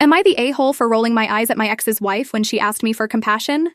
Am I the a-hole for rolling my eyes at my ex's wife when she asked me for compassion?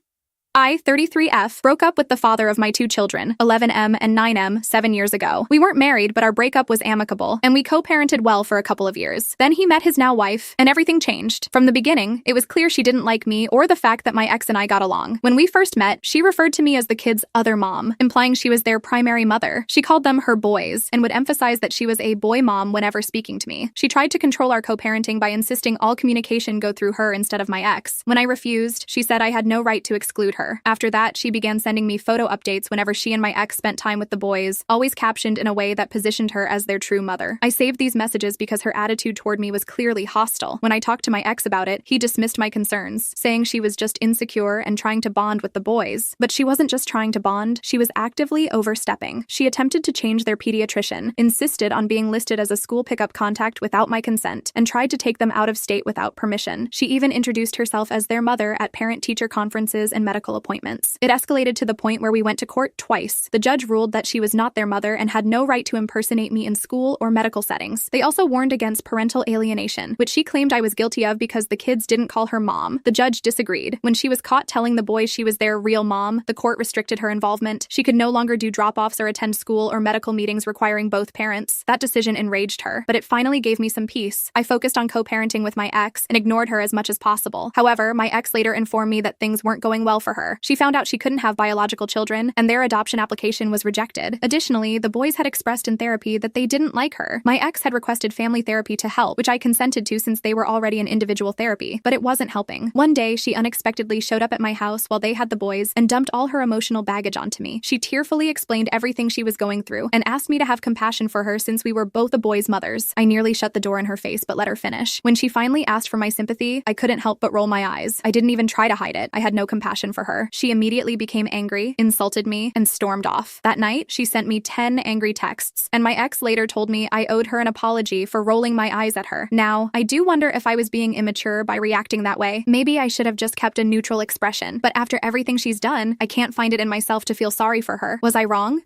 I, 33F, broke up with the father of my two children, 11M and 9M, 7 years ago. We weren't married, but our breakup was amicable, and we co-parented well for a couple of years. Then he met his now wife, and everything changed. From the beginning, it was clear she didn't like me or the fact that my ex and I got along. When we first met, she referred to me as the kids' other mom, implying she was their primary mother. She called them her boys, and would emphasize that she was a boy mom whenever speaking to me. She tried to control our co-parenting by insisting all communication go through her instead of my ex. When I refused, she said I had no right to exclude her. After that, she began sending me photo updates whenever she and my ex spent time with the boys, always captioned in a way that positioned her as their true mother. I saved these messages because her attitude toward me was clearly hostile. When I talked to my ex about it, he dismissed my concerns, saying she was just insecure and trying to bond with the boys. But she wasn't just trying to bond, she was actively overstepping. She attempted to change their pediatrician, insisted on being listed as a school pickup contact without my consent, and tried to take them out of state without permission. She even introduced herself as their mother at parent-teacher conferences and medical appointments. It escalated to the point where we went to court twice. The judge ruled that she was not their mother and had no right to impersonate me in school or medical settings. They also warned against parental alienation, which she claimed I was guilty of because the kids didn't call her mom. The judge disagreed. When she was caught telling the boys she was their real mom, the court restricted her involvement. She could no longer do drop-offs or attend school or medical meetings requiring both parents. That decision enraged her, but it finally gave me some peace. I focused on co-parenting with my ex and ignored her as much as possible. However, my ex later informed me that things weren't going well for her. She found out she couldn't have biological children, and their adoption application was rejected. Additionally, the boys had expressed in therapy that they didn't like her. My ex had requested family therapy to help, which I consented to since they were already in individual therapy, but it wasn't helping. One day, she unexpectedly showed up at my house while they had the boys and dumped all her emotional baggage onto me. She tearfully explained everything she was going through and asked me to have compassion for her since we were both the boys' mothers. I nearly shut the door in her face but let her finish. When she finally asked for my sympathy, I couldn't help but roll my eyes. I didn't even try to hide it. I had no compassion for her. She immediately became angry, insulted me, and stormed off. That night, she sent me 10 angry texts, and my ex later told me I owed her an apology for rolling my eyes at her. Now, I do wonder if I was being immature by reacting that way. Maybe I should have just kept a neutral expression, but after everything she's done, I can't find it in myself to feel sorry for her. Was I wrong?